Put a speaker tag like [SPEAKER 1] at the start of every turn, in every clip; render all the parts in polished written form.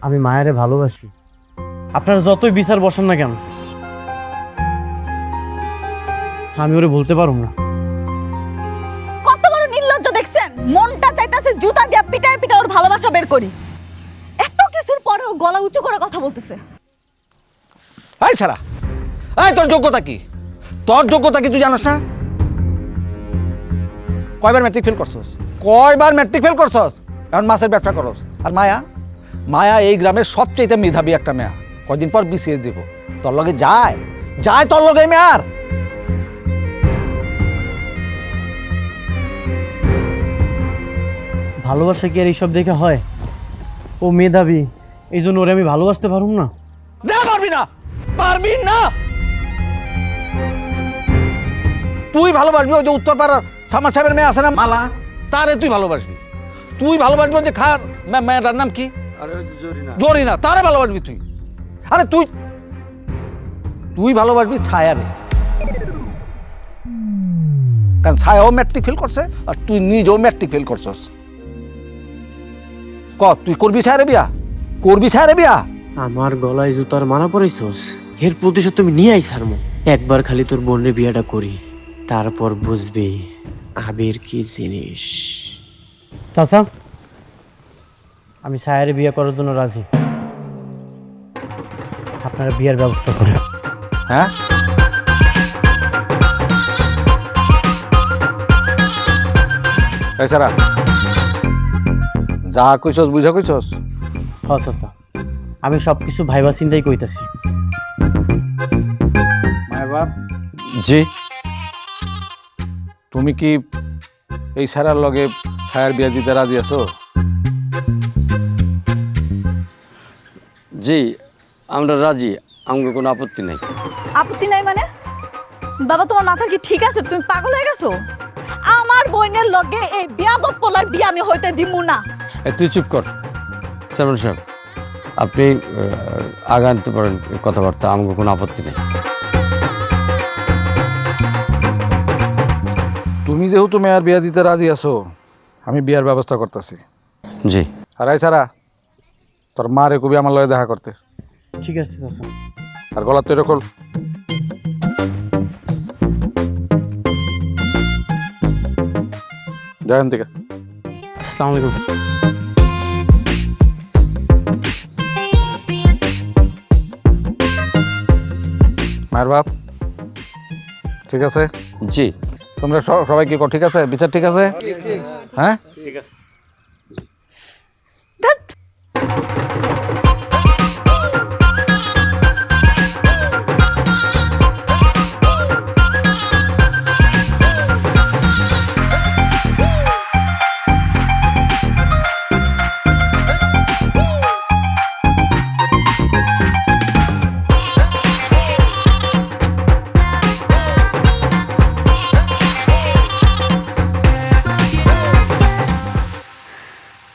[SPEAKER 1] আমি মায়ারে ভালোবাসি। আপনারা যতই বিচার বসেন না কেন, আমি ওরে বলতে পারব না।
[SPEAKER 2] কত বড় নির্লজ্জ দেখছেন, মনটা চাইতাছে জুতা দিয়া পিটায় পিটায় ওর ভালোবাসা বের করি। এত কিছুর পরেও গলা উঁচু করে কথা বলতেছে।
[SPEAKER 3] এই ছাড়া, এই তোর যোগ্যতা কি? তোর যোগ্যতা কি তুই জানোস না? কয়বার ম্যাট্রিক ফেল করছস? কয়বার ম্যাট্রিক ফেল করছস? এখন মাছের ব্যবসা করস। আর মায়া, মায়া এই গ্রামের সবচেয়ে মেধাবী একটা মেয়া। কয়দিন পর বিসিএস দিব। তোর লগে যায় যায় তোর লগে মেয়ার।
[SPEAKER 1] ভালোবাসা কি আর এইসব দেখে হয়? ও মেধাবী, এই জন্য ওরে আমি ভালোবাসতে পারুম না?
[SPEAKER 3] না, পারবি না, পারবি না। তুই ভালোবাসবি ওই যে উত্তরপাড়ার সামার সাহেবের মেয়ে আছে না মালা, তারে তুই ভালোবাসবি। তুই ভালোবাসবি ওই যে খার মেয়েটার নাম কি? জরিনা, তারে ভালোবাসবি তুই। আরে তুই তুই ভালোবাসবি ছায়ারে, কারণ ছায়াও ম্যাট্রিক ফেল করছে আর তুই নিজেও ম্যাট্রিক ফেল করছস। ক তুই করবি ছায়ারে বিয়া? করবি ছায়ারে বিয়া?
[SPEAKER 4] আমার গলায় জুতার মালা পরাইছস, এর প্রতিশোধ তুমি নিয়ে আই সারমো। একবার খালি তোর বোনের বিয়াটা করি, তারপর বুঝবি আবির কি জিনিস।
[SPEAKER 1] চাচা, আমি ছায়ারে বিয়ে করার জন্য রাজি। আপনারা বিয়ের ব্যবস্থা করেন।
[SPEAKER 3] হ্যাঁ, এছাড়া যা কইছস বুঝা কইছস?
[SPEAKER 1] হ্যাঁ চাচা, আমি সব কিছু ভাইবা চিন্তাই কইতাছি।
[SPEAKER 3] মায়ের বাপ,
[SPEAKER 5] জি
[SPEAKER 3] তুমি কি এই ছায়ার লগে ছায়ার বিয়া দিতে রাজি আছো?
[SPEAKER 5] জি আমরা রাজি, আমাকে কোনো আপত্তি নেই।
[SPEAKER 2] আপত্তি নাই মানে? বাবা তোমার মাথা কি ঠিক আছে? তুমি পাগল হয়ে গেছো? আমার বোনের লগে এই বিয়াদব পোলার বিয়া আমি হইতে দিমু না।
[SPEAKER 5] তুই চুপ কর সালমান সাহেব, আপনি আগে আনতে পারেন কথাবার্তা, আমাকে কোনো আপত্তি নেই।
[SPEAKER 3] তুমি যেহেতু মেয়ার বিয়া দিতে রাজি আছো, আমি বিয়ার ব্যবস্থা করতেছি।
[SPEAKER 5] জি
[SPEAKER 3] আর এছাড়া তোর মারে কবি আমার লগে দেখা করতে।
[SPEAKER 1] ঠিক আছে চাচা।
[SPEAKER 3] আর গলা তো এরকম জয়ন থেকে।
[SPEAKER 1] আসসালামু আলাইকুম।
[SPEAKER 3] মায়ের বাপ ঠিক আছে?
[SPEAKER 5] জি
[SPEAKER 3] তোমরা সবাই কি ঠিক আছে? বিচার ঠিক আছে? হ্যাঁ
[SPEAKER 2] ধ্যাৎ।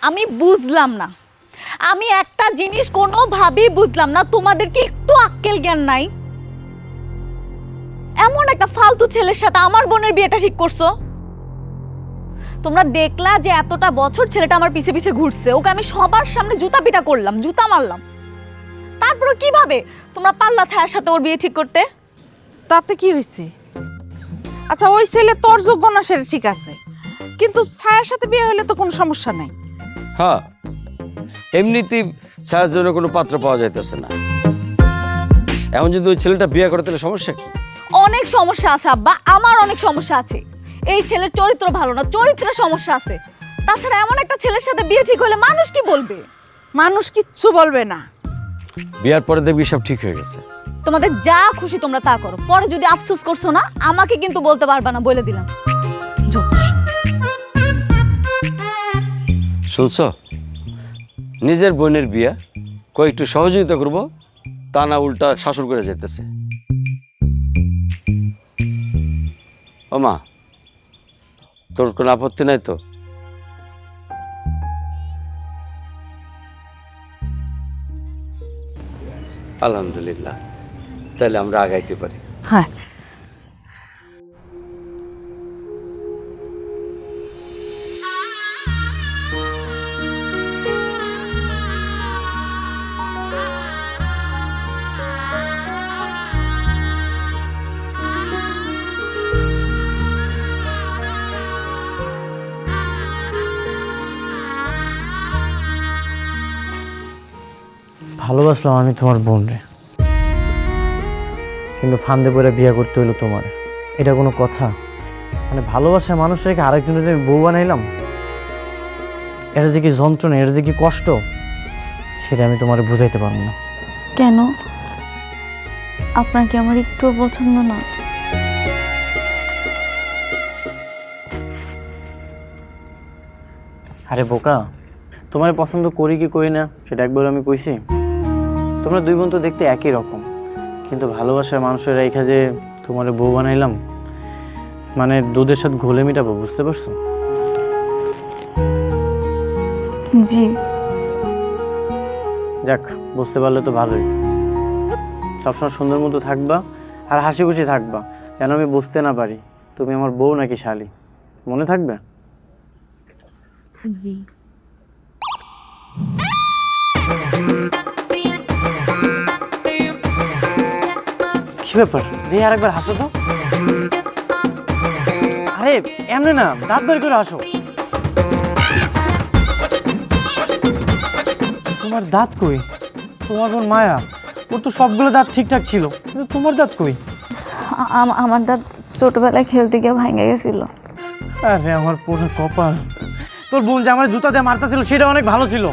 [SPEAKER 2] আমি বুঝলাম না, আমি একটা জিনিস কোনোভাবেই বুঝলাম না, তোমাদের কি একটু আক্কেল জ্ঞান নাই? এমন একটা ফালতু ছেলের সাথে আমার বোনের বিয়েটা ঠিক করছো। তোমরা দেখলা যে এতটা বছর ছেলেটা আমার পিছে পিছে ঘুরছে, ওকে আমি সবার সামনে জুতা পিটা করলাম, জুতা মারলাম, তারপরে কিভাবে তোমরা পাল্লা ছায়ার সাথে ওর বিয়ে ঠিক করতে?
[SPEAKER 6] তাতে কি হয়েছে? আচ্ছা ওই ছেলে তোর যোগ্য না সেটা ঠিক আছে, কিন্তু ছায়ার সাথে বিয়ে হলে তো কোনো সমস্যা নাই।
[SPEAKER 5] হ্যাঁ, এমনিতেই ছায়ার জন্য কোনো পাত্র পাওয়া যাইতেছে না। এখন যদি ওই ছেলেটা বিয়ে করে তাহলে সমস্যা কি?
[SPEAKER 2] অনেক সমস্যা আছে আব্বা, আমার অনেক সমস্যা আছে। এই ছেলের চরিত্র ভালো না, চরিত্রের সমস্যা আছে। তাছাড়া এমন একটা ছেলের সাথে বিয়ে ঠিক হলে মানুষ কি বলবে?
[SPEAKER 6] মানুষ কিচ্ছু বলবে না।
[SPEAKER 5] বিয়ার পরে দেখবি সব ঠিক হয়ে গেছে।
[SPEAKER 2] তোমাদের যা খুশি তোমরা তা করো, পরে যদি আফসোস করছো না আমাকে কিন্তু বলতে পারবা না, বলে দিলাম।
[SPEAKER 5] শুনছ, নিজের বোনের বিয়া কয়েকটু সহযোগিতা করবো, তা না উল্টা শাসন করে যেতেছে। ও মা, তোর কোনো আপত্তি নাই তো? আলহামদুলিল্লাহ, তাহলে আমরা আগাইতে পারি।
[SPEAKER 6] হ্যাঁ,
[SPEAKER 1] ভালোবাসলাম আমি তোমার বোন রে, কিন্তু ফান্দে পড়ে বিয়ে করতে হইলো তোমার। এটা কোনো কথা? মানে ভালোবাসার মানুষ রেখে আরেকজনের যে আমি বউ বানাইলাম, এটা যে কি যন্ত্রণা, এটা যে কি কষ্ট, সেটা আমি তোমার বুঝাইতে পারবো না।
[SPEAKER 2] কেন? আপনার কি আমার একটু পছন্দ না?
[SPEAKER 1] আরে বোকা, তোমার পছন্দ করি কি করি না সেটা একবার আমি কইছি? তোমরা দুই বোন তো দেখতে একই রকম, কিন্তু ভালোবাসার মানুষের রেখা যে তোমার বউ বানাইলাম, মানে দুধের সাথে ঘোলে মিটাবো, বুঝতে পারছো?
[SPEAKER 2] জি।
[SPEAKER 1] যাক, বুঝতে পারলে তো ভালোই। সবসময় সুন্দর মতো থাকবা আর হাসি খুশি থাকবা, যেন আমি বুঝতে না পারি তুমি আমার বউ নাকি শালি। মনে থাকবে?
[SPEAKER 2] জি।
[SPEAKER 1] কি ব্যাপার, দিয়ে আর একবার হাসো তো। আরে এমনি না, দাঁত বের করে হাসো। তোমার দাঁত কই? তোমার বোন মায়া, ওর তো সবগুলো দাঁত ঠিকঠাক ছিল, কিন্তু তোমার দাঁত কই?
[SPEAKER 2] আমার দাঁত ছোটবেলায় খেলতে গিয়ে ভাঙে গেছিল।
[SPEAKER 1] আরে আমার পুরো কপাল। তোর বোন যে আমার জুতা দিয়ে মারতা ছিল সেটা অনেক ভালো ছিল,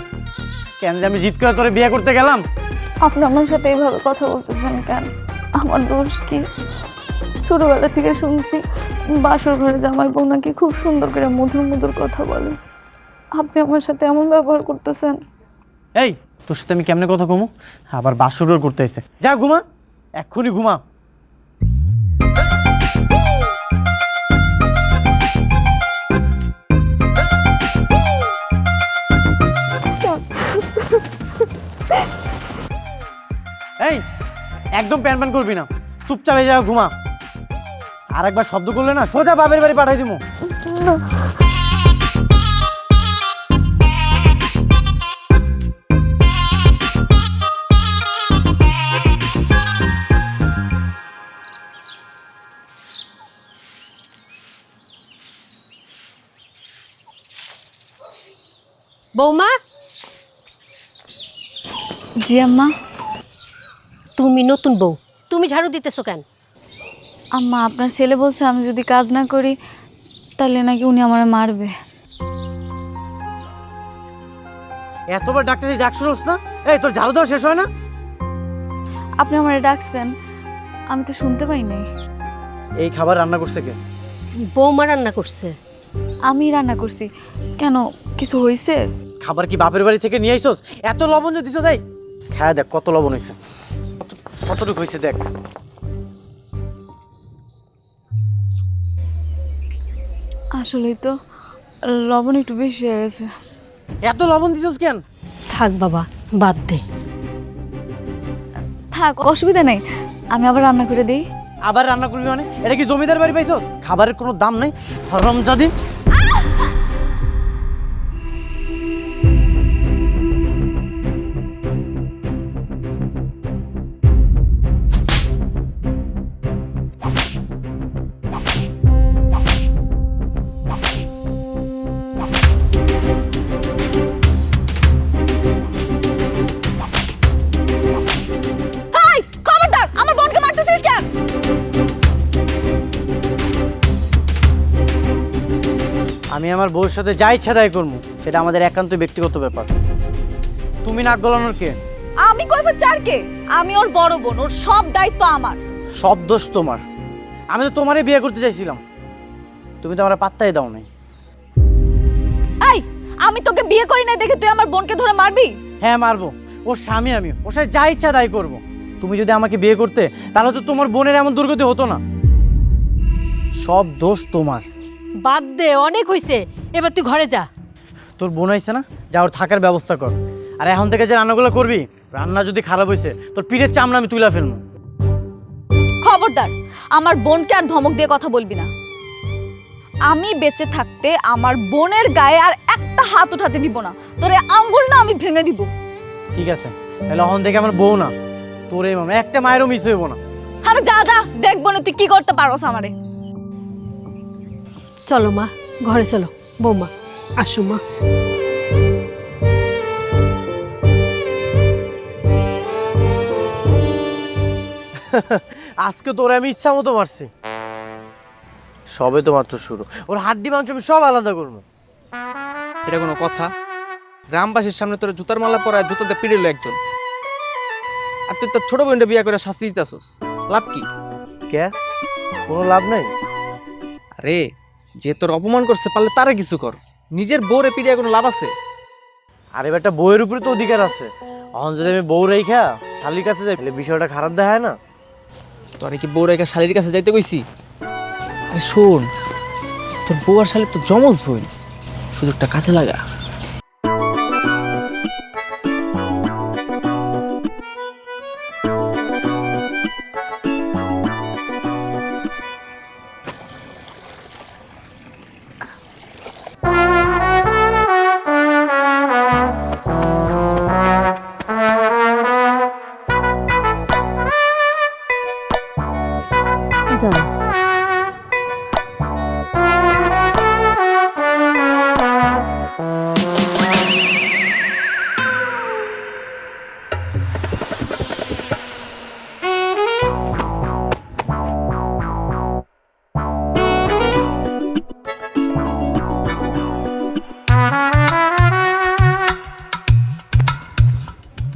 [SPEAKER 1] কেন যে আমি জিত করে তোরে বিয়ে করতে গেলাম।
[SPEAKER 2] আপনি আমার সাথে এইভাবে কথা বলতেছেন কেন? আমার দোষ কি? ছোটবেলা থেকে শুনছি বাসর ঘরে জামাই বউ নাকি খুব সুন্দর করে মধুর মধুর কথা বলে। আপনি আমার সাথে এমন ব্যবহার করতেছেন।
[SPEAKER 1] এই, তোর সাথে আমি কেমনে কথা কমু? আবার বাসর করতে এসে যা, ঘুমা, এক্ষুনি ঘুমা। এই, একদম প্যান প্যান করবি না, চুপচাপ হয়ে যাও, ঘুমা। আর একবার শব্দ করলে না সোজা বাপের বাড়ি পাঠাই দিব।
[SPEAKER 7] বৌমা,
[SPEAKER 2] জি আম্মা।
[SPEAKER 7] তুমি নতুন বউ, তুমি ঝাড়ু দিতেছো কেন?
[SPEAKER 2] আম্মা, আপনার ছেলে বলছে আমি যদি কাজ না করি তাহলে নাকি উনি আমারে মারবে।
[SPEAKER 1] এতবার ডাকতেছি, ডাক শুনোস না? এই, তোর ঝাড়ু দেওয়া শেষ হয় না?
[SPEAKER 2] আপনি আমারে ডাকছেন, আমি তো শুনতে পাই নাই।
[SPEAKER 1] এই খাবার রান্না করছে কে?
[SPEAKER 7] বৌমা রান্না করছে।
[SPEAKER 2] আমি রান্না করছি। কেন, কিছু হয়েছে?
[SPEAKER 1] খাবার কি বাপের বাড়ি থেকে নিয়ে আইছস? এত লবণ যে দিছস, এই খায় দেখ কত লবণ হয়েছে, কতটুকু হয়েছে দেখ।
[SPEAKER 2] আসলেই তো লবণ একটু বেশি হয়ে গেছে।
[SPEAKER 1] এত লবণ দিছস কেন?
[SPEAKER 7] থাক বাবা, বাদ দে।
[SPEAKER 2] থাক, অসুবিধা নেই, আমি আবার রান্না করে দিই।
[SPEAKER 1] আবার রান্না করবি মানে? এটা কি জমিদার বাড়ি পাইছস? খাবারের কোনো দাম নাই, হারামজাদি।
[SPEAKER 2] খবরদার, আমার বোনকে মারতেছিস কেন?
[SPEAKER 1] আমি আমার বউর সাথে যা ইচ্ছা তাই করবো, সেটা আমাদের একান্ত ব্যক্তিগত ব্যাপার। তুমি নাক গলানোর কে?
[SPEAKER 2] আমি কইব চারকে, আমি ওর বড় বোন, ওর সব দায়িত্ব আমার।
[SPEAKER 1] সব দোষ তোমার। আমি তো তোমারই বিয়ে করতে চাইছিলাম, তুমি তো আমার পাত্তাই দাও নাই।
[SPEAKER 2] এই, আমি তোকে বিয়ে করি নাই দেখে তুই আমার বোনকে ধরে মারবি?
[SPEAKER 1] হ্যাঁ মারবো, ওর স্বামী আমি, ওর সাথে যা ইচ্ছা তাই করবো। তুমি যদি আমাকে বিয়ে করতে তাহলে তো তোমার বোনের এমন দুর্গতি হতো না। সব দোষ তোমার।
[SPEAKER 7] বাদ দে, অনেক হইছে, এবার তুই ঘরে যা।
[SPEAKER 1] তোর বোন আইছে না, যা ওর থাকার ব্যবস্থা কর। আর এখন থেকে যে রান্নাগুলো করবি, রান্না যদি খারাপ হয়েছে তোর পিঠের চামড়া আমি তুলে ফেলবো।
[SPEAKER 2] খবরদার, আমার বোনকে আর ধমক দিয়ে কথা বলবি না। আমি বেঁচে থাকতে আমার বোনের গায়ে আর একটা হাত উঠাতে দিব না, তোর আঙ্গুল না আমি ভেঙে দিব।
[SPEAKER 1] ঠিক আছে, তাহলে এখন থেকে আমার বউ না, তোর এই মামা একটা মায়েরও মিস হইব না।
[SPEAKER 2] আরে যা যা, দেখবো না তুই কি করতে পারোস আমারে।
[SPEAKER 7] চলো মা, ঘরে চলো। বৌমা, আসো মা।
[SPEAKER 1] আজকে তোরে আমি ইচ্ছা মতো মারছি, সবে তো মাত্র শুরু। ওর হাড্ডি মাংস আমি সব আলাদা করবো।
[SPEAKER 8] এটা কোনো কথা? গ্রামবাসীর সামনে তোর জুতার মালা পরায় জুতাতে পিড়েলো একজন, আর তুই তোর ছোট বোনটা বিয়ে করে শাস্তি দিতেছস, লাভ কি?
[SPEAKER 1] কে? কোনো লাভ নাই।
[SPEAKER 8] আরে যে তোর অপমান করছে পারলে তারে কিছু কর, নিজের বউরে পিড়িয়ে কোনো লাভ আছে?
[SPEAKER 1] আরে বেটা, বউয়ের উপরে তো অধিকার আছে। এখন যদি আমি বউ রেখা শালির কাছে যাই তাহলে বিষয়টা খারাপ দেখায় না?
[SPEAKER 8] তোর কি বউ রেখা শালির কাছে যাইতে কইছি? আরে শোন, তোর বউ আর শালি তো জমজ বোন, সুযোগটা কাজে লাগা।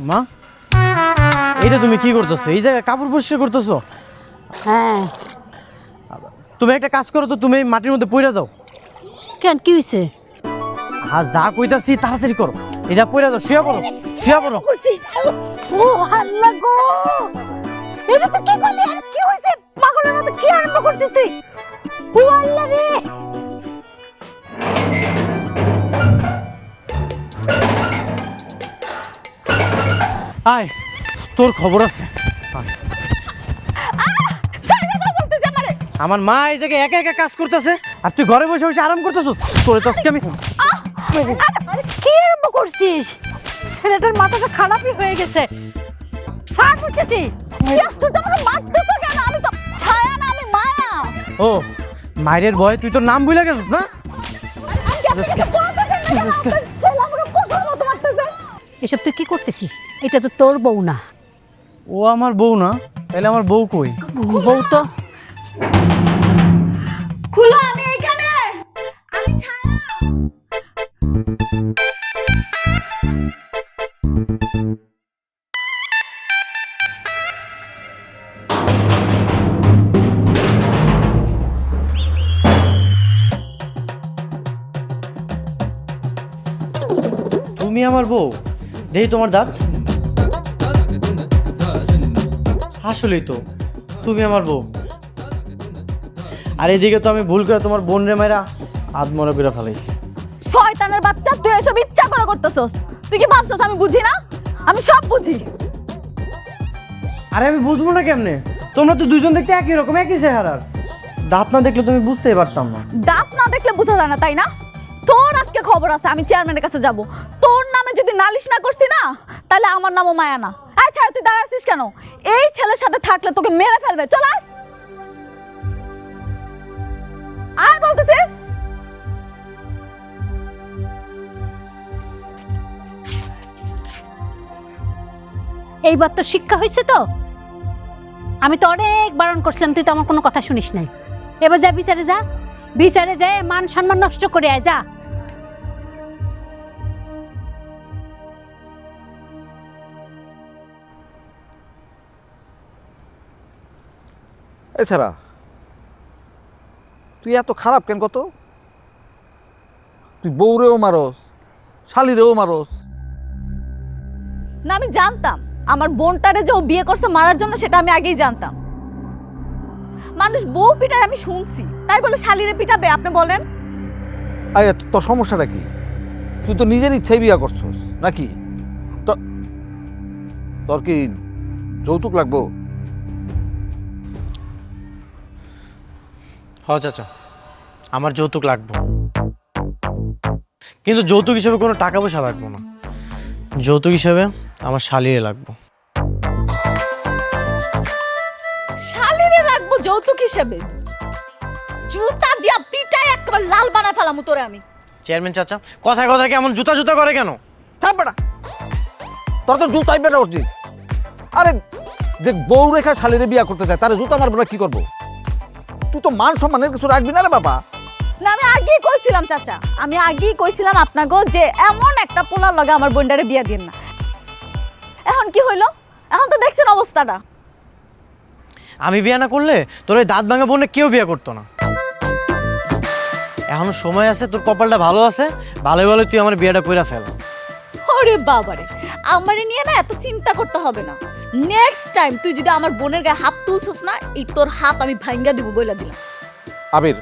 [SPEAKER 1] মা, এটা তুমি কি করতেছো? এই জায়গায় কাপড় পরিষ্কার করতেছো?
[SPEAKER 7] হ্যাঁ,
[SPEAKER 1] তুমি একটা কাজ করো তো, তুমি এই মাটির মধ্যে পইরা যাও।
[SPEAKER 7] কেন কি হয়েছে?
[SPEAKER 1] হ্যাঁ, যা কইতাছি তাড়াতাড়ি করো। এই যা পইরা যাও, শুয়ে পড়ো, শুয়ে পড়ো।
[SPEAKER 7] ও আল্লাহ গো, এটা তো কি করলি? আর কি হয়েছে? পাগলের মতো কি আরম্ভ করছিস তুই? ও আল্লাহ রে!
[SPEAKER 1] আয়, তোর খবর আছে। আয়। আমার মা এই জায়গায় একা একা কাজ করতেছে আর তুই ঘরে বসে বসে আরাম করতেছ। তোরে তো আজকে আমি
[SPEAKER 7] আরে কি আরম্ভ করছিস? ছেলেটার মাথাটা খারাপই হয়ে গেছে। সার করতেছি।
[SPEAKER 2] তুই তো আমাকে মারতেছ কেন? আমি তো ছায়া না, আমি মায়া।
[SPEAKER 1] ও মায়ের ভয়ে তুই তোর নাম ভুলে গেছিস না?
[SPEAKER 2] ছেলে আমাকে পোষার মতো মারতেছে।
[SPEAKER 7] এসব তুই কি করতেছিস? এটা তো তোর বউ না।
[SPEAKER 1] ও আমার বউ না, তাহলে আমার বউ কই?
[SPEAKER 7] বউ তো
[SPEAKER 2] খুলো, আমি এখানে, আমি ছায়া।
[SPEAKER 1] তুমি আমার বউ? দেই তোমার দাঁত। আসলেই তো তুমি আমার বউ। আর এদিকে তো আমি ভুল করে তোমার বোন রে মাইরা আদমরা করে ফেলাইছি।
[SPEAKER 2] শয়তানের বাচ্চা, তুই এসব ইচ্ছা করে করতেছস। তুই কি ভাবছস আমি বুঝি না? আমি সব বুঝি।
[SPEAKER 1] আরে আমি বুঝবো না কেমনে? তোমরা তো দুজন দেখতে একই রকম, একই চেহারার। দাঁত না দেখলে তুমি বুঝতেই পারতাম না।
[SPEAKER 2] দাঁত না দেখলে বোঝা যায় না, তাই না? তোর আজকে খবর আছে, আমি চেয়ারম্যানের কাছে যাব। তোর নামে যদি নালিশ না করছি না, তাহলে আমার নামও মায়া না। আচ্ছা, তুই দাঁড়াচ্ছিস কেন? এই ছেলের সাথে থাকলে তোকে মেরে ফেলবে। চল আয়, আয় বলতেছি।
[SPEAKER 7] এইবার তো শিক্ষা হয়েছে তো। আমি তো অনেক বারণ করছিলাম, তুই তো আমার কোনো কথা শুনিস নাই। এবার যা, বিচারে যা, বিচারে যায় মান সম্মান নষ্ট করে আয়, যা।
[SPEAKER 3] এছাড়া তুই এত খারাপ কেন কত? তুই বউরেও মারস, শালিরেও মারস।
[SPEAKER 2] না, আমি জানতাম আমার বোনটারে যে ও বিয়ে করছে মারার জন্য, সেটা আমি আগেই জানতাম। মানুষ বউ পিটায় আমি শুনছি, তাই বলে শালিরে পিটাবে? আপনি বলেন।
[SPEAKER 3] আরে তোর সমস্যাটা কি? তুই তো নিজের ইচ্ছাই বিয়া করছস নাকি? তোর কি যৌতুক লাগবো?
[SPEAKER 1] হ চাচা, আমার যৌতুক লাগবে, কিন্তু যৌতুক হিসেবে কোনো টাকা পয়সা লাগবে না। যৌতুক হিসেবে আমার শালিরে লাগবে।
[SPEAKER 2] শালিরে লাগবো যৌতুক হিসেবে? জুতা দিয়া পিটায় একবার লাল বানা ফেলামু তোরে আমি।
[SPEAKER 1] চেয়ারম্যান চাচা, কথায় কথায় কেমন জুতা জুতা করে কেন?
[SPEAKER 3] হ্যাঁ বেটা, তোর তো জুতাই বেটা উঠছিস। আরে যে বউ রেখা শালিরে বিয়া করতে চায় তারে জুতা মারবো না কি করবো? তুই তো মান সম্মানের কিছু রাখবি না রে বাবা।
[SPEAKER 2] না আমি আগেই কইছিলাম চাচা, আমি আগেই কইছিলাম আপনাকে যে এমন একটা পোলার লগে আমার বোনটারে বিয়া দিন না। এখন কি হইলো? এখন তো দেখছেন অবস্থাটা।
[SPEAKER 1] আমি বিয়ে না করলে তোর ওই দাঁত ভাঙা বোনে কেউ বিয়ে করতো না। এখনো সময় আছে, তোর কপালটা ভালো আছে, ভালো ভালো তুই আমার বিয়েটা কইরা ফেল।
[SPEAKER 2] ওরে বাবারে, আমারে নিয়ে না এত চিন্তা করতে হবে না। নেক্সট টাইম তুই যদি আমার বোনের গায়ে হাত তুলছস না, এই তোর হাত আমি ভাঙ্গা দিব বইলা দিলাম।
[SPEAKER 3] আবির,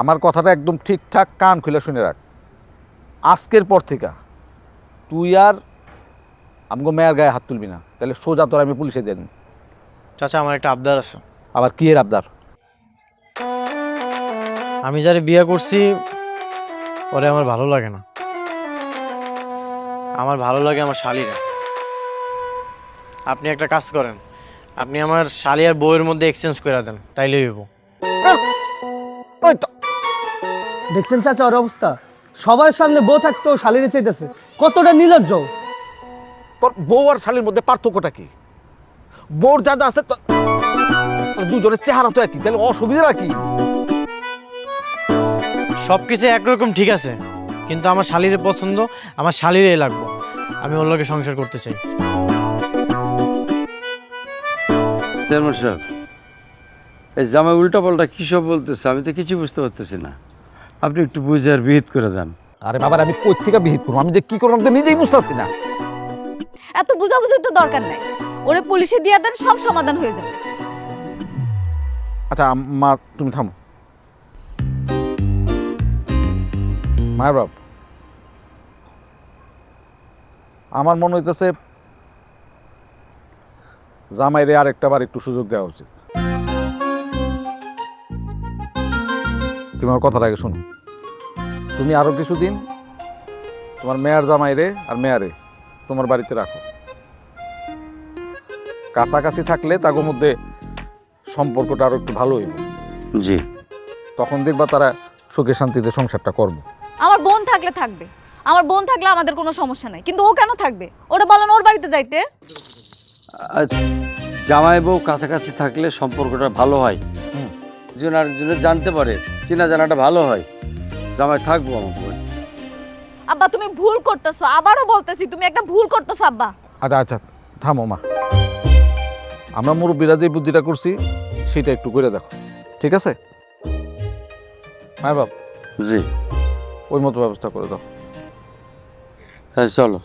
[SPEAKER 3] আমার কথাটা একদম ঠিকঠাক কান খুলে শুনে রাখ। আজকের পর থেকে তুই আর আমগো মেয়ের গায়ে হাত তুলবি না, তাহলে সোজা তোর আমি পুলিশে দিয়ে দিন।
[SPEAKER 1] চাচা আমার একটা আবদার আছে।
[SPEAKER 3] আবার কি এর আবদার?
[SPEAKER 1] আমি যারে বিয়ে করছি ওরে আমার ভালো লাগে না। আমার ভালো লাগে আমার শালিরা। আপনি একটা কাজ করেন, আপনি আমার শালি আর বউয়ের মধ্যে এক্সচেঞ্জ করে দেন, তাইলেই হইব।
[SPEAKER 3] ওই তো
[SPEAKER 9] দেখছেন চাচা ওর অবস্থা, সবার সামনে বউ থাকতেও শালিরে চাইতেছে, কতটা নির্লজ্জ।
[SPEAKER 3] তোর বউ আর শালির মধ্যে পার্থক্যটা কি? বউর যা যা আছে দুজনের চেহারা তো একই, তাহলে অসুবিধা কি?
[SPEAKER 1] সবকিছু একরকম ঠিক আছে, কিন্তু আমার শালিরে পছন্দ, আমার শালিরে লাগবে। আমি ওর লগে সংসার করতে চাই।
[SPEAKER 5] চেয়ারম্যান সাহেব, এই জামাই উল্টা পাল্টা কী সব বলতেছে আমি তো কিছু বুঝতে পারতেছি না। আপনি একটু বুঝে আর বিহিত করে দেন।
[SPEAKER 3] আরে বাবার, আমি কই থেকে বিহিত করবো? আমি যে কি করবো আমি তো নিজেই বুঝতেছি না।
[SPEAKER 2] এত বুঝাবুঝির তো দরকার নাই, ওরে পুলিশে দিয়া দেন, সব সমাধান হয়ে যাবে।
[SPEAKER 3] আচ্ছা মা, তুমি থামো। মায়ের বাপ, আমার মনে হইতেছে জামাইরে আর একটা বার একটু সুযোগ দেওয়া উচিত। তুমি আমার কথাটা আগে শোনো। তুমি আরো কিছুদিন তোমার মেয়ার জামাইরে আর মেয়ারে তোমার বাড়িতে রাখো। কাছাকাছি থাকলে তার মধ্যে সম্পর্কটা আরো একটু ভালো হইব।
[SPEAKER 5] জি।
[SPEAKER 3] তখন দেখবা তারা সুখে শান্তিতে সংসারটা করবো।
[SPEAKER 2] আমার বোন থাকলে থাকবে, আমার বোন থাকলে আমাদের কোনো সমস্যা নাই, কিন্তু ও কেন থাকবে? ওরা বলেন ওর বাড়িতে যাইতে।
[SPEAKER 5] আর জামাই বউ কাছাকাছি থাকলে সম্পর্কটা ভালো হয়, একজন আরেকজনের জানতে পারে, চেনা জানাটা ভালো হয়। জামাই থাকবো আমার বোন।
[SPEAKER 2] আব্বা তুমি ভুল করতেছো, আবারও বলতেছি তুমি একটা ভুল করতেছো আব্বা।
[SPEAKER 3] আচ্ছা আচ্ছা থামো মা, আমরা মুরব্বীরা যে বুদ্ধিটা করছি সেটা একটু করে দেখো, ঠিক আছে? হ্যাঁ বাপ,
[SPEAKER 5] জি।
[SPEAKER 3] ওই মতো ব্যবস্থা করে দাও।
[SPEAKER 5] হ্যাঁ চলো।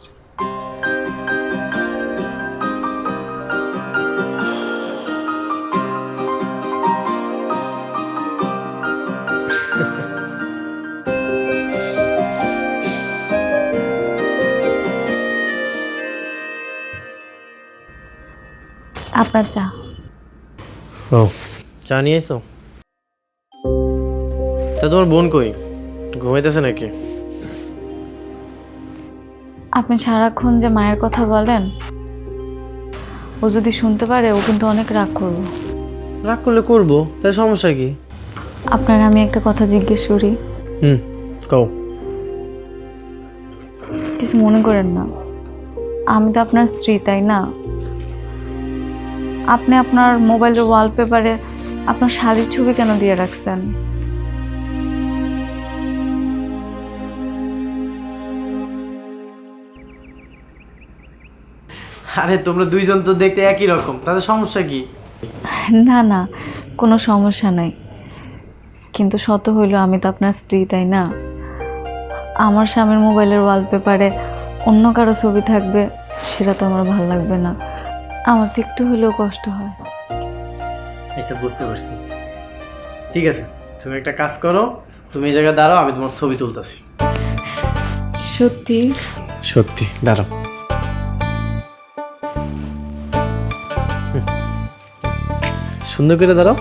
[SPEAKER 2] আপনার চা।
[SPEAKER 1] ও চা নিয়ে এসো? তা তোমার বোন কই, ঘুমাইতেছে নাকি?
[SPEAKER 10] আপনি সারাক্ষণ যে মায়ের কথা বলেন, ও যদি শুনতে পারে ও কিন্তু অনেক রাগ করবো।
[SPEAKER 1] রাগ করলে করবো, তাই সমস্যা কি?
[SPEAKER 10] আপনার আমি একটা কথা জিজ্ঞেস করি?
[SPEAKER 1] কও।
[SPEAKER 10] কিছু মনে করেন না, আমি তো আপনার স্ত্রী, তাই না? আপনি আপনার মোবাইলের ওয়ালপেপারে আপনার শাড়ির ছবি কেন দিয়ে রাখছেন?
[SPEAKER 1] আরে তোমরা দুইজন তো দেখতে একই রকম, তাতে সমস্যা কি?
[SPEAKER 10] না না, কোনো সমস্যা নাই, কিন্তু শত হইল আমি তো আপনার স্ত্রী, তাই না? আমার স্বামীর মোবাইলের ওয়ালপেপারে অন্য কারো ছবি থাকবে, সেটা তো আমার ভালো লাগবে না। আমার তো একটু হলেও কষ্ট হয়।
[SPEAKER 1] আচ্ছা বুঝতে পারছি, ঠিক আছে তুমি একটা কাজ করো, তুমি এই জায়গায় দাঁড়াও, আমি তোমার ছবি তুলতেছি।
[SPEAKER 10] সত্যি?
[SPEAKER 1] সত্যি, দাঁড়াও। সুন্দর করে দাঁড়াও।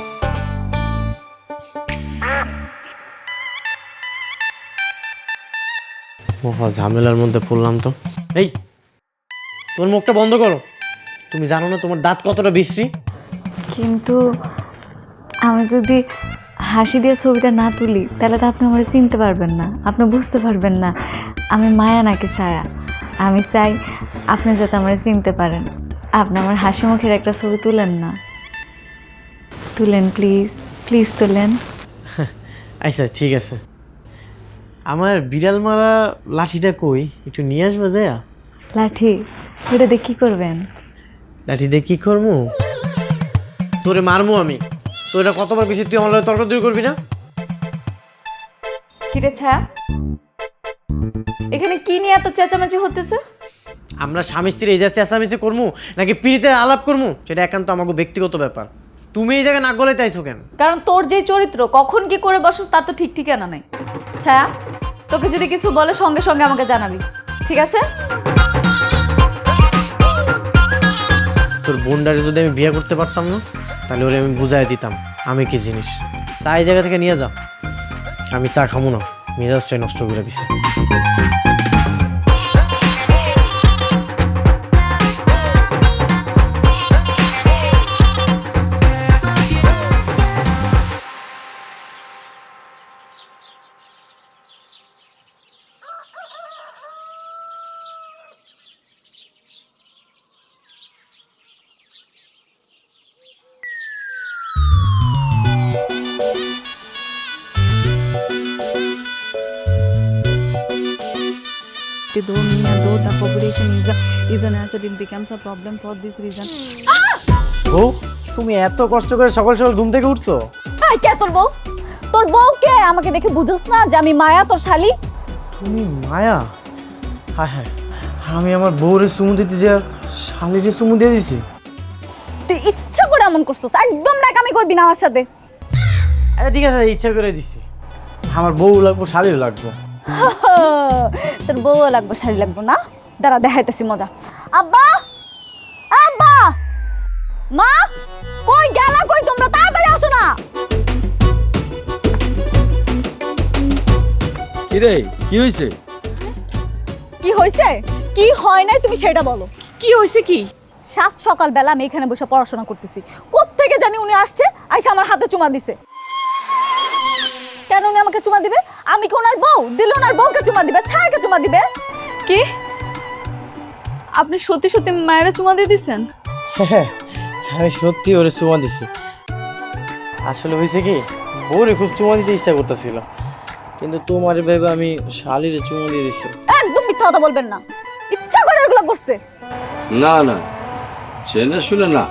[SPEAKER 1] ঝামেলার মধ্যে পড়লাম তো। এই তোমার মুখটা বন্ধ করো, তুমি জানো না তোমার দাঁত কতটা বিশ্রী?
[SPEAKER 10] কিন্তু আমি যদি হাসি দিয়ে ছবিটা না তুলি তাহলে তো আপনি আমার চিনতে পারবেন না, আপনি বুঝতে পারবেন না আমি মায়া নাকি ছায়া। আমি চাই আপনি যাতে আমার চিনতে পারেন, আপনি আমার হাসি মুখের একটা ছবি তুলেন না, তুলেন প্লিজ, প্লিজ তুলেন।
[SPEAKER 1] আচ্ছা ঠিক আছে। আমার বিড়াল মারা লাঠিটা কই, একটু নিয়ে আসবে দেয়া?
[SPEAKER 10] লাঠি? ওটা দিয়ে কী করবেন?
[SPEAKER 1] লাঠি দিয়ে কী করবো? তোরে মারমু আমি। তোরা কতবার বেশি তুই আমার লগে তর্কাতর্কি করবি না?
[SPEAKER 2] কিরে ছায়া, এখানে কি নিয়ে এত চেঁচামেচি হতেছে?
[SPEAKER 1] আমরা স্বামী স্ত্রী এই যে চেঁচামেচি করবো নাকি পিড়িতে আলাপ করবো সেটা একান্ত আমাকে ব্যক্তিগত ব্যাপার। তুমি এই জায়গায় নাক গলায় চাইছো কেন?
[SPEAKER 2] কারণ তোর যে চরিত্র, কখন কি করে বসস তার তো ঠিক ঠিকানা নাই। ছায়া, তোকে যদি কিছু বলে সঙ্গে সঙ্গে আমাকে জানাবি, ঠিক আছে?
[SPEAKER 1] তোর বোনটারে যদি আমি বিয়ে করতে পারতাম না তাহলে ওরে আমি বুঝাই দিতাম আমি কি জিনিস। তা এই জায়গা থেকে নিয়ে যা, আমি চা খামো না, মেজাজটাই নষ্ট করে দিছে।
[SPEAKER 11] Though the population is an asset, it becomes a problem for this reason.
[SPEAKER 1] ও তুমি এত কষ্ট করে সকাল সকাল ঘুম থেকে উঠছো?
[SPEAKER 2] হাই, কে তোর বউ? তোর বউ কে? আমাকে দেখে বুঝোস না যে আমি মায়া, তোর শালি?
[SPEAKER 1] তুমি মায়া? হ্যাঁ হ্যাঁ, আমি আমার বউরে চুমু দিতে যে শালিরে চুমু দিয়ে দিছি।
[SPEAKER 2] তুই ইচ্ছা করে এমন করছিস, একদম নাকামি করবি না আমার সাথে।
[SPEAKER 1] ঠিক আছে, ইচ্ছা করে দিছি। আমার বউ লাগবো, শালিও লাগবো।
[SPEAKER 2] তোর বউ লাগবো, শাড়ি লাগবো না? দাঁড়া, দেখাইতেছি মজা। আব্বা, আব্বা, মা, কই গেলা? কই তোমরা? তাড়াতাড়ি আসো না।
[SPEAKER 5] কি রে, কি হয়েছে?
[SPEAKER 2] কি হয়েছে কি হয় নাই তুমি সেটা বলো।
[SPEAKER 6] কি হয়েছে কি?
[SPEAKER 2] সাত সকাল বেলা আমি এখানে বসে পড়াশোনা করতেছি, কোত্থেকে জানি উনি আসছে, আইসা আমার হাতে চুমা দিছে। কেন উনি আমাকে চুমা দিবে? আমি কি ওনার বউ? দিলে ওনার বউকে চুমা দিবে, ছায়াকে চুমা দিবে? কি আপনি সত্যি সত্যি মায়েরা চুমা দিয়ে দিচ্ছেন?
[SPEAKER 1] হ্যাঁ, আমি সত্যি ওরে চুমা দিছি। আসলে হয়েছে কি, বউরে খুব চুমা দিতে ইচ্ছা করতেছিল, কিন্তু তোমার ভেবে আমি শালিরে চুমা দিয়ে দিছি।
[SPEAKER 2] একদম মিথ্যা কথা বলবেন না, ইচ্ছা করে এগুলো করছে।
[SPEAKER 5] না না, চেনা শুনে না,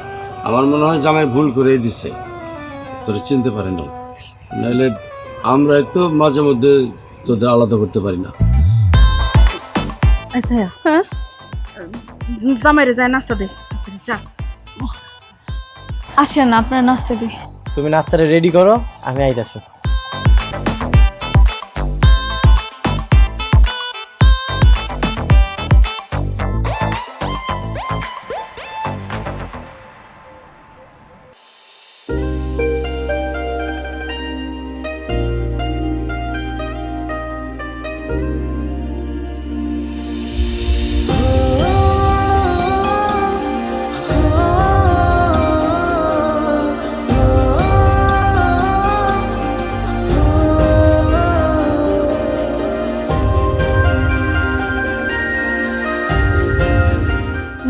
[SPEAKER 5] আমার মনে হয় জামাই ভুল করেই দিছে, তোরে চিনতে পারে না। নাহলে আমরা তো মাঝে মধ্যে তোদের আলাদা করতে পারি না।
[SPEAKER 6] আচ্ছা, হ্যাঁ, জামাইরে যায় নাস্তা দে, যা।
[SPEAKER 10] আসেন আপনার নাস্তা দিই।
[SPEAKER 1] তুমি নাস্তাটা রেডি করো, আমি আইতাছি।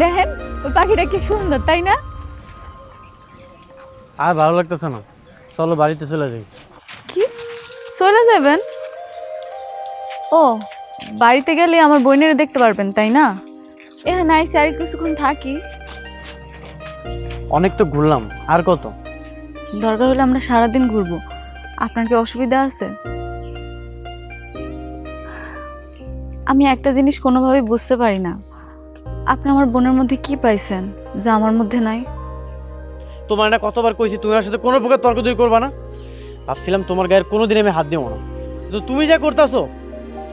[SPEAKER 2] দেখেন ওই পাখিটা কি সুন্দর, তাই না?
[SPEAKER 1] আর ভালো লাগতেছে না, চলো বাড়িতে চলে যাই।
[SPEAKER 2] কি চলে যাবেন? ও, বাড়িতে গেলে আমার বোনের দেখতে পারবেন, তাই না? এখানে আইসি আর কিছুক্ষণ থাকি।
[SPEAKER 1] অনেক তো ঘুরলাম, আর কত?
[SPEAKER 2] দরকার হলে আমরা সারাদিন ঘুরবো, আপনার কি অসুবিধা আছে? আমি একটা জিনিস কোনোভাবেই বুঝতে পারি না, আপনি আমার বোনের মধ্যে কি পাইছেন যা আমার মধ্যে নাই?
[SPEAKER 1] তোমার না কতবার কইছি তুমি আমার সাথে কোনো প্রকার তর্কদর্কি করবা না। ভাবছিলাম তোমার গায়ের কোনোদিন আমি হাত দিব না, কিন্তু তুমি যা করতেছো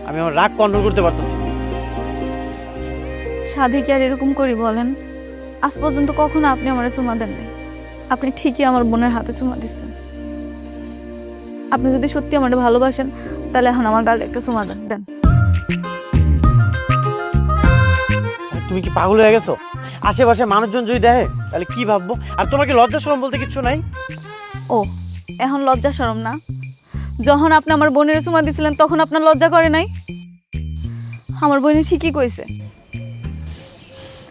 [SPEAKER 1] আমি আমার রাগ কন্ট্রোল করতে পারতেছি না।
[SPEAKER 2] সাধে কি আর এরকম করি বলেন? আজ পর্যন্ত কখনো আপনি আমার চুমা দেন নাই, আপনি ঠিকই আমার বোনের হাতে চুমা দিচ্ছেন। আপনি যদি সত্যি আমার ভালোবাসেন তাহলে এখন আমার গালে একটা চুমা দেন। দেন।
[SPEAKER 1] তুমি কি পাগল হয়ে গেছো? আশেপাশে মানুষজন যদি দেখে তাহলে কি ভাববো? আর তোমার কি লজ্জা শরম বলতে কিছু নাই?
[SPEAKER 2] ও, এখন লজ্জা শরম না? যখন আপনি আমার বোনের চুমা দিছিলেন তখন আপনার লজ্জা করে নাই? আমার বোনে ঠিকই কইছে,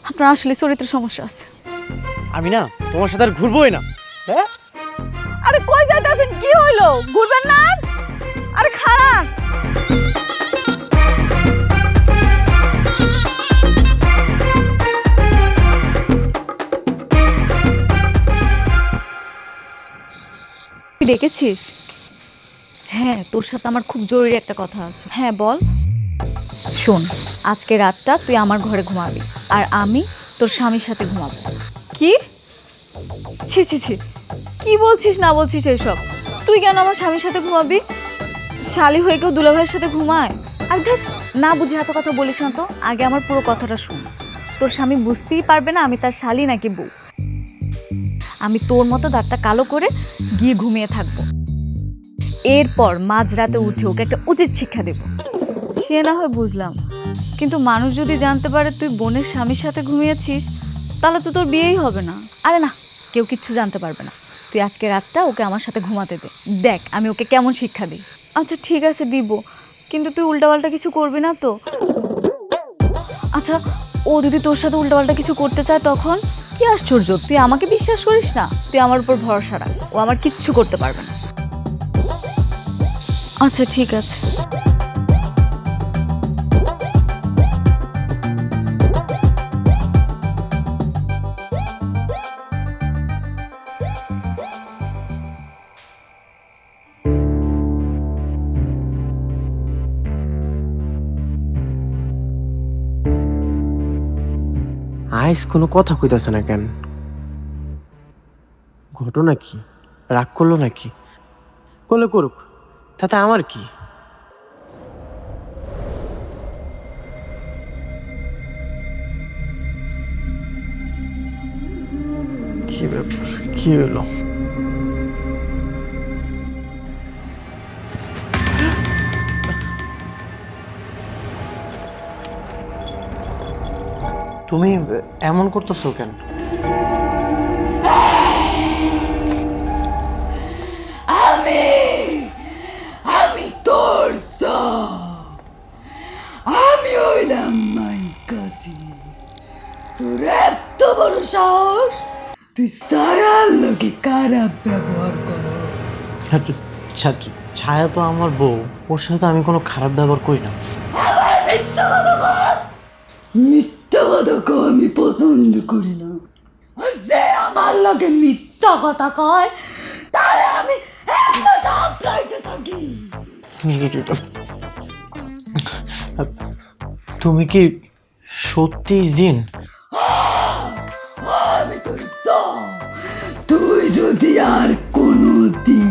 [SPEAKER 2] আপনার আসলে চরিত্র সমস্যা আছে।
[SPEAKER 1] আমি না তোমার সাথে আর ঘুরবোই না।
[SPEAKER 9] হ্যাঁ
[SPEAKER 2] আরে কই যাইতাছেন? কি হইলো? ঘুরবেন না? আরে খারাপ।
[SPEAKER 10] ডেকেছিস? হ্যাঁ, তোর সাথে আমার খুব জরুরি একটা কথা আছে।
[SPEAKER 2] হ্যাঁ বল।
[SPEAKER 10] শোন, আজকে রাতটা তুই আমার ঘরে ঘুমাবি আর আমি তোর স্বামীর সাথে ঘুমাবো।
[SPEAKER 2] কি? ছি ছি ছি, কি বলছিস না বলছিস এসব? তুই কেন আমার স্বামীর সাথে ঘুমাবি? শালি হয়ে কেউ দুলাভাইয়ের সাথে ঘুমায়?
[SPEAKER 10] আর দেখ, না বুঝে এত কথা বলিস না তো। আগে আমার পুরো কথাটা শোন। তোর স্বামী বুঝতেই পারবে না আমি তার শালি নাকি বউ। আমি তোর মতো দাঁতটা কালো করে গিয়ে ঘুমিয়ে থাকবো। এরপর মাঝরাতে উঠে ওকে একটা উচিত শিক্ষা দেব।
[SPEAKER 2] সে না হয় বুঝলাম, কিন্তু মানুষ যদি জানতে পারে তুই বোনের স্বামীর সাথে ঘুমিয়েছিস, তাহলে তো তোর বিয়েই হবে না।
[SPEAKER 10] আরে না, কেউ কিচ্ছু জানতে পারবে না। তুই আজকে রাতটা ওকে আমার সাথে ঘুমাতে দে। দেখ আমি ওকে কেমন শিক্ষা দিই।
[SPEAKER 2] আচ্ছা ঠিক আছে দিব, কিন্তু তুই উল্টাপাল্টা কিছু করবি না তো? আচ্ছা, ও যদি তোর সাথে উল্টাপাল্টা কিছু করতে চায় তখন?
[SPEAKER 10] কি আশ্চর্য, তুই আমাকে বিশ্বাস করিস না? তুই আমার উপর ভরসা রাখ, ও আমার কিচ্ছু করতে পারবে না।
[SPEAKER 2] আচ্ছা ঠিক আছে।
[SPEAKER 4] আইস কোনো কথা কইতাছে না কেন? ঘটনা কি? রাগ করলো নাকি? করলে করুক, তাতে আমার কি?
[SPEAKER 1] কি ব্যাপার, কি হলো? তুমি এমন করতেছো কেন?
[SPEAKER 12] আমি তোর আমি হইলাম মাইকাজি। তোর এত বড় সাহস, তুই ছায়ার লোকে খারাপ ব্যবহার করস।
[SPEAKER 1] ছায়া তো আমার বউ, ওর সাথে আমি কোনো খারাপ ব্যবহার করি না।
[SPEAKER 12] আবার মিথ্যা কথা কস। মিথ্যা কথা কও আমি পছন্দ করি না। আর যে আমার লোকে মিথ্যা কথা কয় তারে আমি একদম আপনাইতে থাকি।
[SPEAKER 1] তুমি কি সত্যি জিন?
[SPEAKER 12] আমি তোর তুই যদি আর কোনোদিন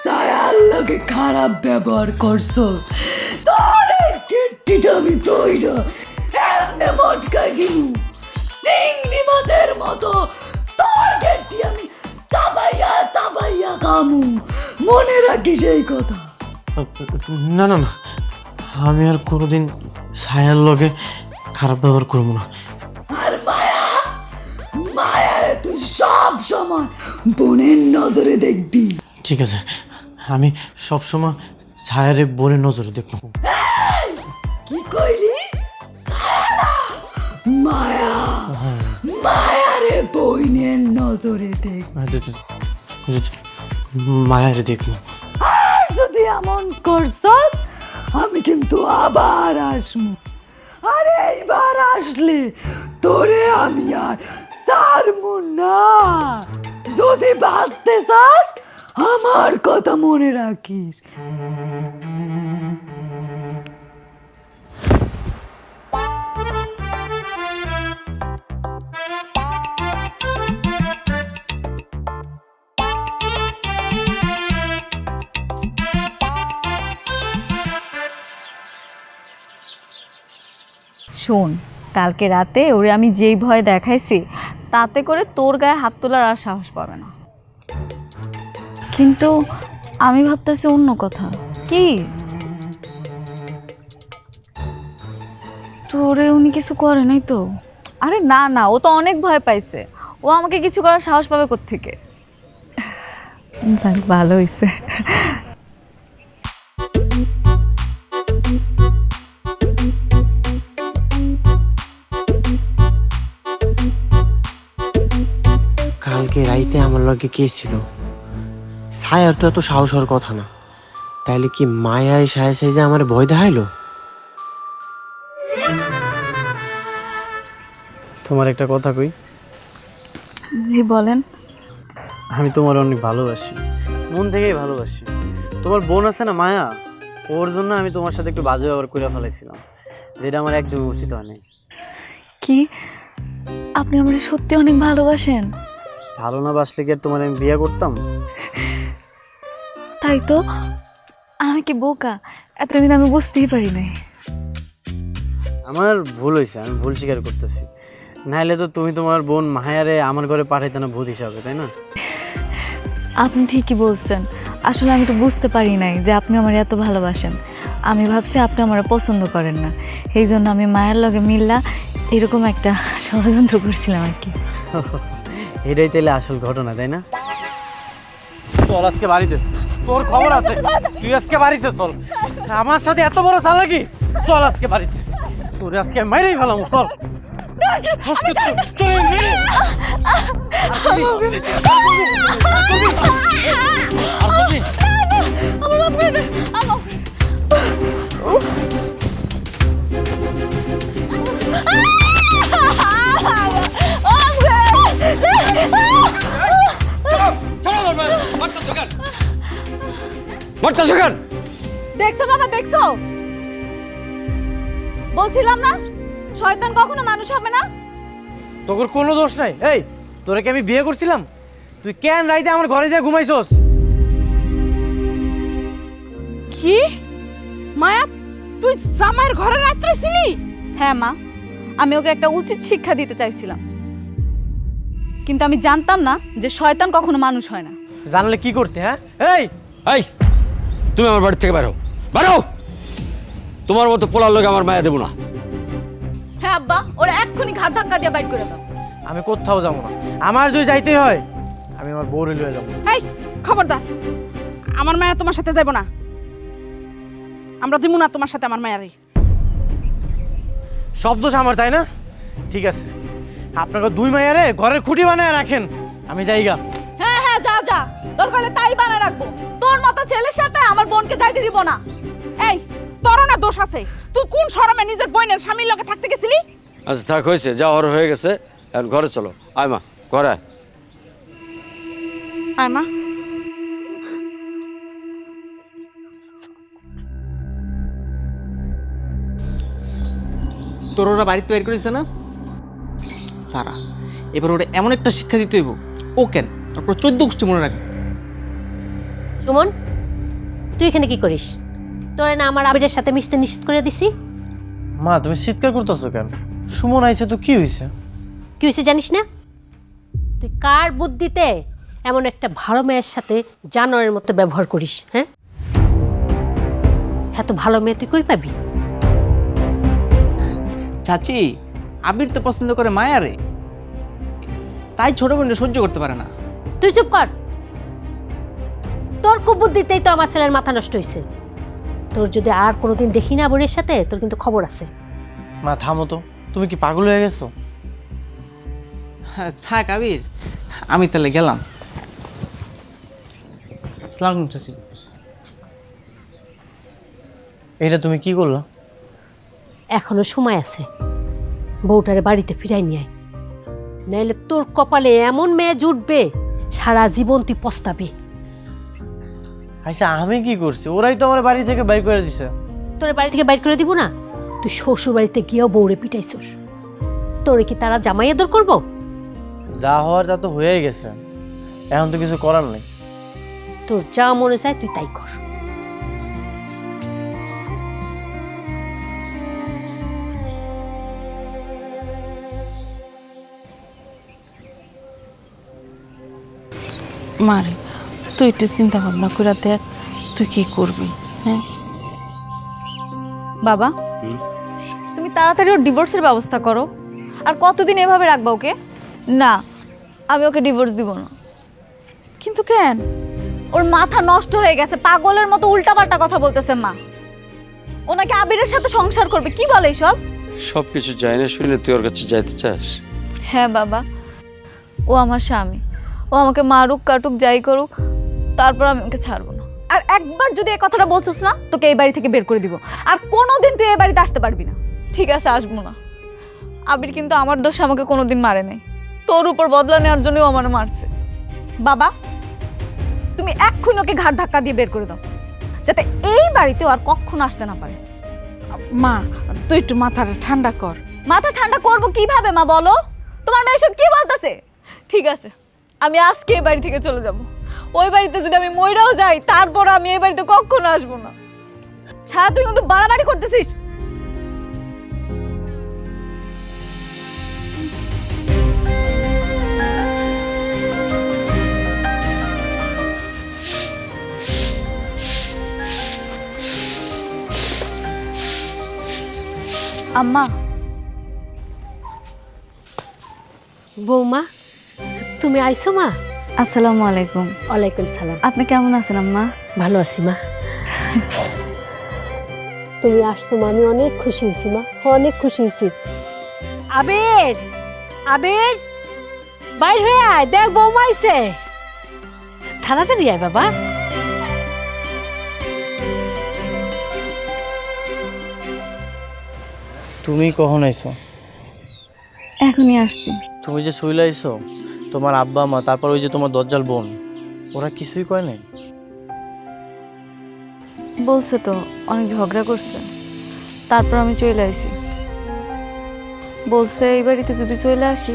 [SPEAKER 12] ছায়ার লোকে খারাপ ব্যবহার করছ, তোর কেটিটা আমি তৈরা এমনি মটকাই দিন চিংড়ি মাছের মতো। তোর কেটি আমি চাবাইয়া চাবাইয়া কামু। মনে রাখিস এই কথা।
[SPEAKER 1] না না না, আমি আর কোনোদিন ছায়ার লগে খারাপ ব্যবহার করবো না।
[SPEAKER 12] আর মায়া, মায়ারে তুই সব সময় বোনের নজরে দেখবি।
[SPEAKER 1] ঠিক আছে, আমি সবসময় ছায়ারে বোনের নজরে দেখবো।
[SPEAKER 12] কি কইলি? মায়া, মায়ারে বইনের নজরে দেখ।
[SPEAKER 1] মায়ারে দেখবো।
[SPEAKER 12] আর যদি এমন করছস আমি কিন্তু আবার আসবো। আর এইবার আসলে তোরে আমি আর ছাড়বো না। যদি বাঁচতে চাস আমার কথা মনে রাখিস।
[SPEAKER 10] শোন, কালকে রাতে ওরে আমি যেই ভয় দেখাইছি তাতে করে তোর গায়ে হাত তোলার আর সাহস পাবে না।
[SPEAKER 2] কিন্তু আমি ভাবতেছি অন্য কথা।
[SPEAKER 10] কি?
[SPEAKER 2] তোরে উনি কিছু করে নাই তো? আরে না না, ও তো অনেক ভয় পাইছে। ও আমাকে কিছু করার সাহস পাবে কোত্থেকে?
[SPEAKER 10] যাক, ভালো হয়েছে।
[SPEAKER 4] কালকে রাইতে আমার লগে কে ছিল? ছায়ার তো এত সাহস হওয়ার কথা না। তাইলে কি মায়ায় সায়া সাইজে আমার ভয় দেখাইলো?
[SPEAKER 1] তোমার একটা কথা কই,
[SPEAKER 11] জি বলেন।
[SPEAKER 1] আমি তোমার অনেক ভালোবাসি, মন থেকেই ভালোবাসি। তোমার বোন আছে না মায়া, ওর জন্য আমি তোমার সাথে একটু বাজে ব্যবহার করে ফেলাইছিলাম, যেটা আমার একদম উচিত হয়নি।
[SPEAKER 10] কি আপনি আমার সত্যি অনেক ভালোবাসেন?
[SPEAKER 1] ভালো না বাসলে কি আর তোমার আমি বিয়ে করতাম?
[SPEAKER 10] তাই তো, আমি কি বোকা? এতদিন আমি বুঝতেই পারি নাই।
[SPEAKER 1] আমার ভুল হয়েছে, আমি ভুল স্বীকার করতেছি। নাহলে তো তুমি তোমার বোন মায়ারে আমার ঘরে পাঠাইতে না ভূত হিসাবে, তাই না?
[SPEAKER 10] আপনি ঠিকই বলছেন। আসলে আমি তো বুঝতে পারি নাই যে আপনি আমার এত ভালোবাসেন। আমি ভাবছি আপনি আমার পছন্দ করেন না, এই জন্য আমি মায়ের লগে মিল্লা এরকম একটা ষড়যন্ত্র করছিলাম আর কি।
[SPEAKER 1] এটাই তাহলে আসল ঘটনা, তাই না? চল আজকে বাড়িতে, তোর খবর আছে। তুই আজকে বাড়িতে চল, আমার সাথে এত বড় চালাকি। চল আজকে বাড়িতে, তোর আজকে মেরেই ফেলাম। চল আজকে তোরে মেরে
[SPEAKER 2] দেখছো বাবা, দেখছো? বলছিলাম না শয়তান কখনো মানুষ হবে না।
[SPEAKER 1] তোর কোনো দোষ নাই। এই, তোরে কি আমি বিয়ে করছিলাম? তুই কেন রাইতে আমার ঘরে যা ঘুমাইছস?
[SPEAKER 6] কি মায়া, তুই জামাইয়ের ঘরে রাত্রে ছিলি?
[SPEAKER 2] হ্যাঁ মা, আমি ওকে একটা উচিত শিক্ষা দিতে চাইছিলাম, কিন্তু আমি জানতাম না যে শয়তান কখনো মানুষ হয় না।
[SPEAKER 1] জানলে কি করতে? হ্যাঁ, এই
[SPEAKER 3] এই তুমি আমার বাড়ি থেকে বেরো, বেরো। তোমার মতো পোলার লোক আমার মায়া দেবো না।
[SPEAKER 2] হ্যাঁ আব্বা, ওরা এক্ষুনি ঘাট ধাক্কা দিয়ে বাইর করে দাও।
[SPEAKER 1] আমি কোথাও যাবো না। আমার যদি যাইতে হয় আমি আমার বউরে লয়ে যাবো।
[SPEAKER 6] এই খবরদার, আমার মায়া তোমার সাথে যাইব না। আমরা দিব না তোমার সাথে আমার মায়ারে।
[SPEAKER 1] সব দোষ আমার, তাই না? ঠিক আছে, আপনাকে দুই মাইয়ারে ঘরের খুঁটি বানায় রাখেন, আমি যাইগা।
[SPEAKER 2] হ্যাঁ হ্যাঁ, যা যা, তোর বলে তাই বানা রাখবো। তোর মতো ছেলের সাথে আমার বোনকে যাইতে দিব না।
[SPEAKER 6] এই তোর না দোষ আছে, তুই কোন শরমে নিজের বোনের স্বামীর লগে থাকতে গেছিলি?
[SPEAKER 3] আচ্ছা থাক, হয়েছে, যা ওর হয়ে গেছে, এখন ঘরে চলো। আয় মা, ঘরে আয়।
[SPEAKER 6] আয় মা।
[SPEAKER 8] তোর ওরা বাড়িতে বের করেছে না, তারা এবার ওরা এমন একটা শিক্ষা দিতে হইব, ও কেন তারপর 14 গোষ্ঠী মনে রাখবে।
[SPEAKER 7] সুমন, তুই এখানে কি করিস? তোরে না আমার আবিরের সাথে মিশতে নিষেধ করে দিছি।
[SPEAKER 1] মা, তুমি চিৎকার করতেছো কেন? সুমন আইছে তো, কি হয়েছে?
[SPEAKER 7] কি হয়েছে জানিস না? তুই কার বুদ্ধিতে এমন একটা ভালো মেয়ের সাথে জানোয়ারের মতো ব্যবহার করিস? হ্যাঁ, এত ভালো মেয়ে তুই কই পাবি?
[SPEAKER 8] চাচি, আবির তো পছন্দ করে মায়ারে, তাই ছোট বোনটা সহ্য করতে পারে না।
[SPEAKER 7] তুই চুপ কর। তোর কুবুদ্ধিতেই তো আমার ছেলের মাথা নষ্ট হয়েছে। তোর যদি আর কোনোদিন দেখি না বোনের সাথে, তোর কিন্তু খবর আছে।
[SPEAKER 1] মা থামো তো, তুমি কি পাগল হয়ে গেছো?
[SPEAKER 8] হ্যাঁ, থাক আবির, আমি তাহলে গেলাম। আসসালামু আলাইকুম চাচি।
[SPEAKER 1] এটা তুমি কি করলা?
[SPEAKER 7] এখনো সময় আছে, বউটারে বাড়িতে ফিরাই নিয়ে আয়, নাইলে তোর কপালে এমন মেয়ে জুটবে সারা জীবন তুই পস্তাবি।
[SPEAKER 1] আচ্ছা, আমি কি করছি? ওরাই তো আমার বাড়ি থেকে বাইর করে দিছে।
[SPEAKER 7] তোর বাড়ি থেকে বাইর করে দিব না? তুই শ্বশুর বাড়িতে গিয়েও বউরে পিটাইছস, তোরে কি তারা জামাই আদর করবো?
[SPEAKER 1] যা হওয়ার তা তো হয়েই গেছে, এখন তো কিছু করার নেই।
[SPEAKER 7] তোর যা মনে চায় তুই তাই কর।
[SPEAKER 6] মারে, তুই একটু চিন্তা ভাবনা করে দেখ তুই কি করবি। হ্যাঁ
[SPEAKER 2] বাবা, তুমি তাড়াতাড়ি ওর ডিভোর্সের ব্যবস্থা করো। আর কতদিন এভাবে রাখবা ওকে?
[SPEAKER 10] না, আমি ওকে ডিভোর্স দিব না।
[SPEAKER 6] কিন্তু কেন?
[SPEAKER 2] ওর মাথা নষ্ট হয়ে গেছে, পাগলের মতো উল্টাপাল্টা কথা বলতেছে মা। ও নাকি আবিরের সাথে সংসার করবে, কি বলে সব?
[SPEAKER 5] সব কিছু যাই না শুনে তুই ওর কাছে যাইতে চাস?
[SPEAKER 10] হ্যাঁ বাবা, ও আমার স্বামী,
[SPEAKER 2] ও আমাকে মারুক কাটুক যাই করুক, তারপর আমি ওকে ছাড়বো না। আর একবার যদি এই কথাটা বলছিস না, তোকে এই বাড়ি থেকে বের করে দিব। আর কোনোদিন তুই এই বাড়িতে আসতে পারবি না। ঠিক আছে, আসবো না। আবির কিন্তু আমার দোষ আমাকে কোনোদিন মারে নাই, তোর উপর বদলা নেওয়ার জন্যও আমার মারছে। বাবা, তুমি এক্ষুনি ওকে ঘাট ধাক্কা দিয়ে বের করে দাও, যাতে এই বাড়িতেও আর কখনো আসতে না পারে।
[SPEAKER 6] মা তুই একটু মাথাটা ঠান্ডা কর।
[SPEAKER 2] মাথা ঠান্ডা করবো কিভাবে মা, বলো? তোমার মেয়ে সব কি বলতেছে? ঠিক আছে, আমি আজকে এই বাড়ি থেকে চলে যাব। ওই বাড়িতে যদি আমি মইরাও যাই, তারপর আমি এই বাড়িতে কখনো আসবো না। ছাড়া তুই কিন্তু বাড়াবাড়ি করতেছিস। আম্মা,
[SPEAKER 7] বৌমা তুমি আইছো মা?
[SPEAKER 10] আসসালামু আলাইকুম।
[SPEAKER 7] ওয়ালাইকুম সালাম।
[SPEAKER 10] আপনি কেমন আছেন আম্মা?
[SPEAKER 7] ভালো আছি মা। তুমি আসতো মা, আমি অনেক খুশি হয়েছি মা, অনেক খুশি হয়েছি। আবির, আবির বাইর হয়ে আয়, দেখ বৌমা আইছে। তাড়াতাড়ি আয় বাবা।
[SPEAKER 1] তুমি কখন আইছো?
[SPEAKER 10] এখনই আসছি।
[SPEAKER 1] তুমি যে শুইলে আইছো, তোমার আব্বা মা, তারপর ওই যে তোমার দজ্জাল বোন, ওরা কিছুই কয় নাই?
[SPEAKER 10] বলছে তো অনেক ঝগড়া করছে, তারপর আমি চলে আসি। বলছে এই বাড়িতে যদি চলে আসি,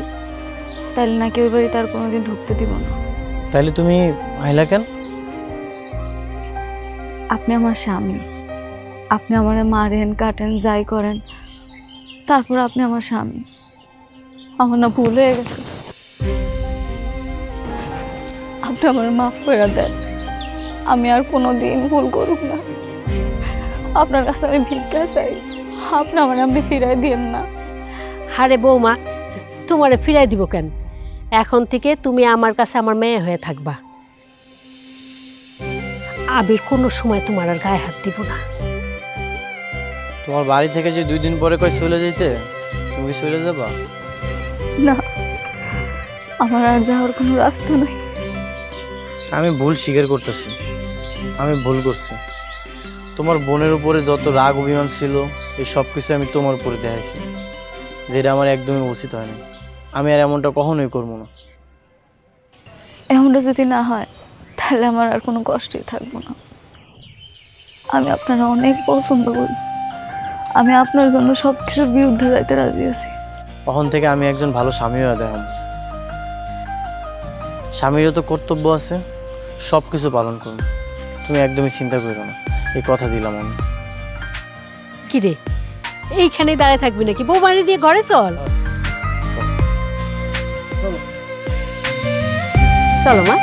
[SPEAKER 10] তাহলে নাকি ওই বাড়িতে আর কোনোদিন ঢুকতে দিব না।
[SPEAKER 1] তাইলে তুমি আইলা কেন?
[SPEAKER 10] আপনি আমার স্বামী, আপনি আমারে মারেন কাটেন যাই করেন, তারপর আপনি আমার স্বামী। আমার না ভুল হয়ে গেছে, আপনি আমার মাফ করে দেন। আমি আর কোনোদিন ভুল করুক না। আপনার কাছে আমি ভিক্ষা চাই, আপনি আমার আপনি ফিরাই দিন না।
[SPEAKER 7] আরে বৌমা, তোমারে ফিরাই দিব কেন? এখন থেকে তুমি আমার কাছে আমার মেয়ে হয়ে থাকবা। আবির কোনো সময় তোমার আর গায়ে হাত দিব না।
[SPEAKER 1] তোমার বাড়ি থেকে যে 2 দিন পরে কই চলে যেতে, তুমি কি চলে যাবা?
[SPEAKER 10] না, আমার আর যাওয়ার কোনো রাস্তা নাই।
[SPEAKER 1] আমি ভুল স্বীকার করতেছি, আমি ভুল করছি। তোমার বোনের উপরে যত রাগ অভিমান ছিল, এই সব কিছু আমি তোমার উপরে দেখাইছি, যেটা আমার একদমই উচিত হয়নি। আমি আর এমনটা কখনোই করবো না।
[SPEAKER 10] এমনটা যদি না হয়, তাহলে আমার আর কোনো কষ্টই থাকবো না। আমি আপনারা অনেক পছন্দ করি, আমি আপনার জন্য সব কিছুর বিরুদ্ধে যাইতে রাজি আছি।
[SPEAKER 1] তখন থেকে আমি একজন ভালো স্বামী হয়ে দেখাম। স্বামীরও তো কর্তব্য আছে, সব কিছু পালন করুন। তুমি একদমই চিন্তা করো না, এই কথা দিলাম আমি।
[SPEAKER 7] কি রে, এইখানে দাঁড়ায় থাকবি নাকি? বৌমারি দিয়ে ঘরে চল। চলো মা।